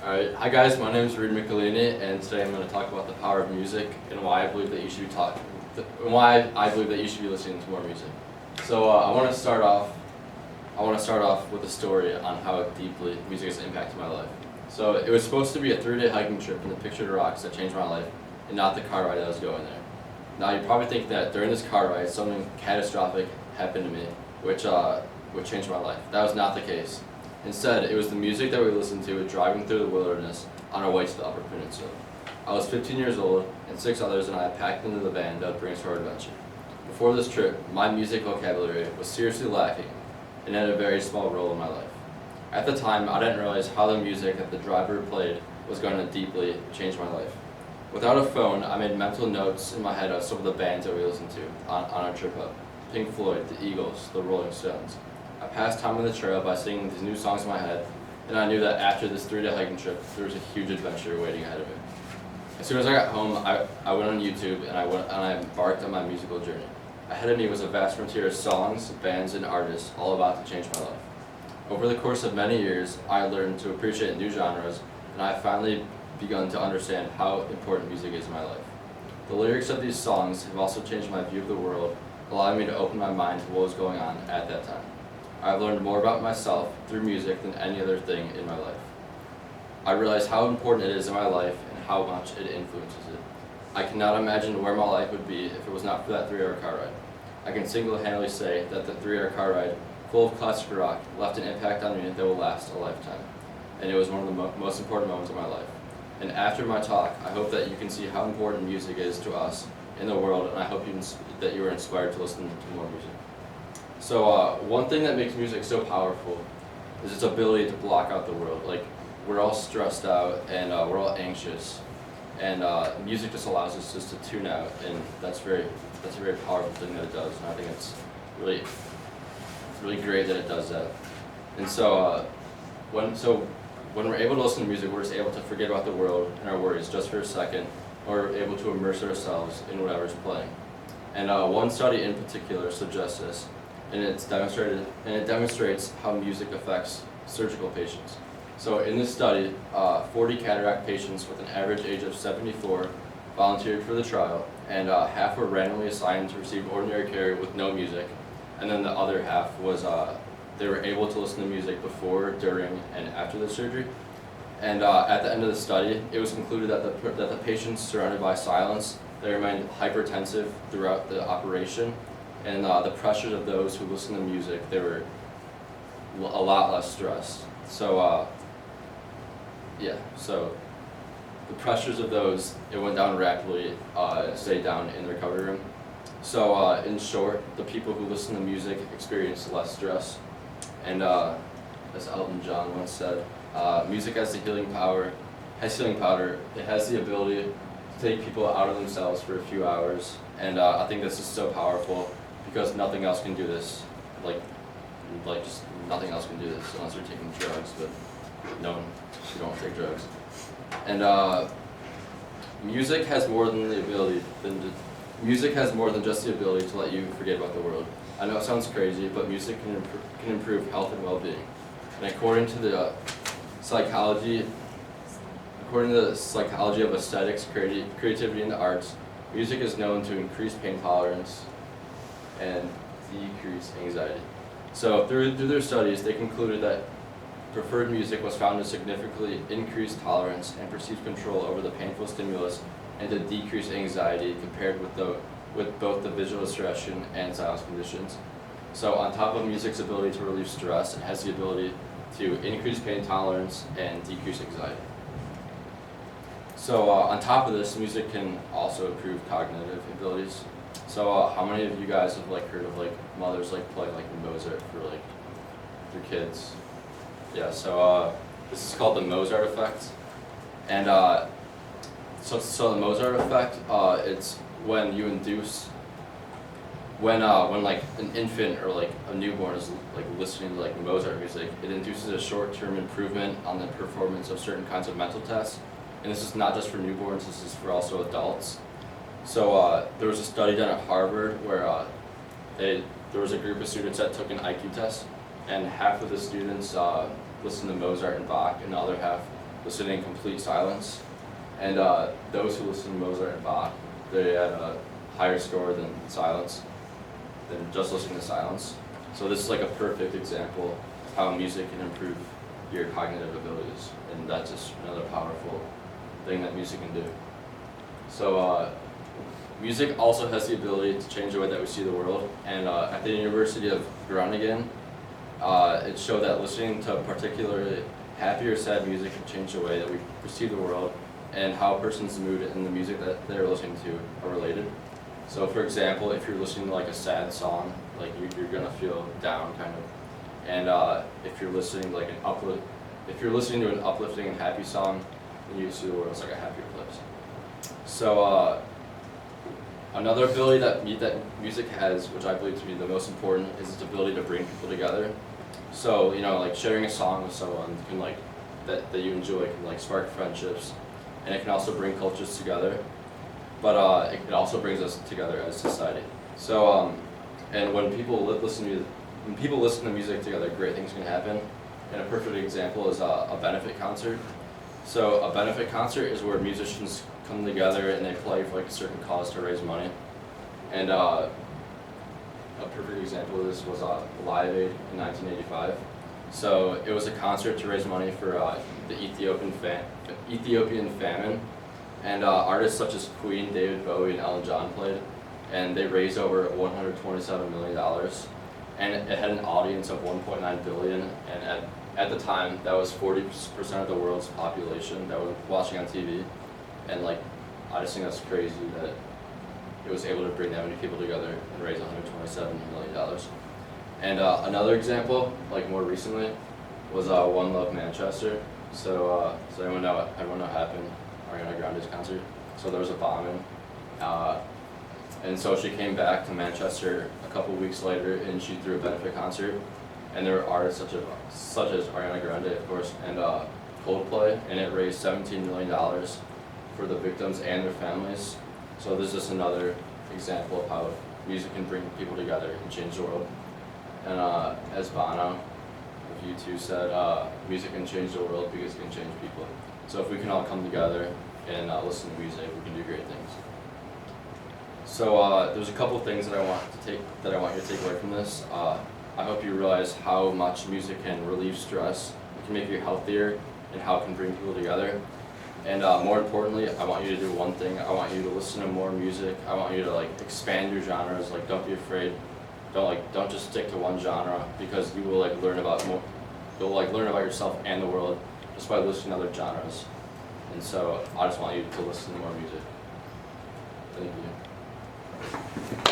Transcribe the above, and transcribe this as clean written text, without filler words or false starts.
Alright, hi guys, my name is Michelini, and today I'm going to talk about the power of music and why I believe that you should be listening to more music. So I want to start off with a story on how deeply music has impacted my life. So it was supposed to be a 3-day hiking trip in the Pictured Rocks that changed my life, and not the car ride that was going there. Now you probably think that during this car ride something catastrophic happened to me, which changed my life. That was not the case. Instead, it was the music that we listened to driving through the wilderness on our way to the Upper Peninsula. I was 15 years old, and 6 others and I packed into the van that would bring us to our adventure. Before this trip, my music vocabulary was seriously lacking and had a very small role in my life. At the time, I didn't realize how the music that the driver played was going to deeply change my life. Without a phone, I made mental notes in my head of some of the bands that we listened to on our trip up. Pink Floyd, the Eagles, the Rolling Stones. I passed time on the trail by singing these new songs in my head, and I knew that after this 3-day hiking trip, there was a huge adventure waiting ahead of me. As soon as I got home, I went on YouTube and I embarked on my musical journey. Ahead of me was a vast frontier of songs, bands, and artists all about to change my life. Over the course of many years, I learned to appreciate new genres, and I have finally begun to understand how important music is in my life. The lyrics of these songs have also changed my view of the world, allowing me to open my mind to what was going on at that time. I've learned more about myself through music than any other thing in my life. I realize how important it is in my life and how much it influences it. I cannot imagine where my life would be if it was not for that 3-hour car ride. I can single-handedly say that the 3-hour car ride, full of classic rock, left an impact on me that will last a lifetime. And it was one of the most important moments of my life. And after my talk, I hope that you can see how important music is to us in the world, and I hope that you are inspired to listen to more music. So one thing that makes music so powerful is its ability to block out the world. Like, we're all stressed out and we're all anxious, and music just allows us just to tune out, and that's a very powerful thing that it does, and I think it's really great that it does that. And so when we're able to listen to music, we're just able to forget about the world and our worries just for a second, or able to immerse ourselves in whatever's playing. And one study in particular suggests this. And it demonstrates how music affects surgical patients. So in this study, 40 cataract patients with an average age of 74 volunteered for the trial, and half were randomly assigned to receive ordinary care with no music, and then the other half was they were able to listen to music before, during, and after the surgery. And at the end of the study, it was concluded that the patients surrounded by silence, they remained hypertensive throughout the operation. And the pressures of those who listen to music, they were a lot less stressed. So so the pressures of those, it went down rapidly, stayed down in the recovery room. So in short, the people who listen to music experience less stress. And as Elton John once said, music has healing powder. It has the ability to take people out of themselves for a few hours. And I think this is so powerful, because nothing else can do this, like just nothing else can do this unless you're taking drugs, but no, you don't take drugs. And music has more than just the ability to let you forget about the world. I know it sounds crazy, but music can improve health and well-being. And according to the psychology of aesthetics, creativity, and the arts, music is known to increase pain tolerance and decrease anxiety. So through their studies, they concluded that preferred music was found to significantly increase tolerance and perceived control over the painful stimulus, and to decrease anxiety compared with both the visual distraction and silence conditions. So on top of music's ability to relieve stress, it has the ability to increase pain tolerance and decrease anxiety. So on top of this, music can also improve cognitive abilities. So how many of you guys have heard of mothers playing Mozart for their kids? Yeah. So this is called the Mozart effect, and so the Mozart effect, it's when you induce when an infant or a newborn is listening to Mozart music, it induces a short-term improvement on the performance of certain kinds of mental tests, and this is not just for newborns. This is for also adults. So there was a study done at Harvard where there was a group of students that took an IQ test, and half of the students listened to Mozart and Bach, and the other half listening in complete silence. And those who listen to Mozart and Bach, they had a higher score than silence, than just listening to silence. So this is like a perfect example of how music can improve your cognitive abilities, and that's just another powerful thing that music can do. So music also has the ability to change the way that we see the world, and at the University of Groningen, it showed that listening to particularly happy or sad music can change the way that we perceive the world and how a person's mood and the music that they're listening to are related. So for example, if you're listening to like a sad song, like you're gonna feel down kind of. And if you're listening to if you're listening to an uplifting and happy song, then you see the world as like a happier place. So another ability that music has, which I believe to be the most important, is its ability to bring people together. So like sharing a song with someone can that you enjoy can like spark friendships, and it can also bring cultures together. But it also brings us together as society. So and when people listen to music together, great things can happen. And a perfect example is a benefit concert. So a benefit concert is where musicians come together and they play for like a certain cause to raise money. And a perfect example of this was Live Aid in 1985. So it was a concert to raise money for the Ethiopian famine. And artists such as Queen, David Bowie, and Elton John played, and they raised over $127 million. And it had an audience of 1.9 billion, and at the time, that was 40% of the world's population that was watching on TV. And I just think that's crazy that it was able to bring that many people together and raise $127 million. And another example, more recently, was One Love Manchester. So everyone know what happened? Ariana Grande's concert. So there was a bombing, and so she came back to Manchester a couple weeks later, and she threw a benefit concert. And there were artists such as Ariana Grande, of course, and Coldplay, and it raised $17 million for the victims and their families. So this is just another example of how music can bring people together and change the world. And as Bono, if you two said, music can change the world because it can change people. So if we can all come together and listen to music, we can do great things. So there's a couple things that I want you to take away from this. I hope you realize how much music can relieve stress, it can make you healthier, and how it can bring people together. And more importantly, I want you to do one thing. I want you to listen to more music. I want you to expand your genres. Don't be afraid. Don't just stick to one genre, because you will learn about more. You'll learn about yourself and the world just by listening to other genres. And so I just want you to listen to more music. Thank you.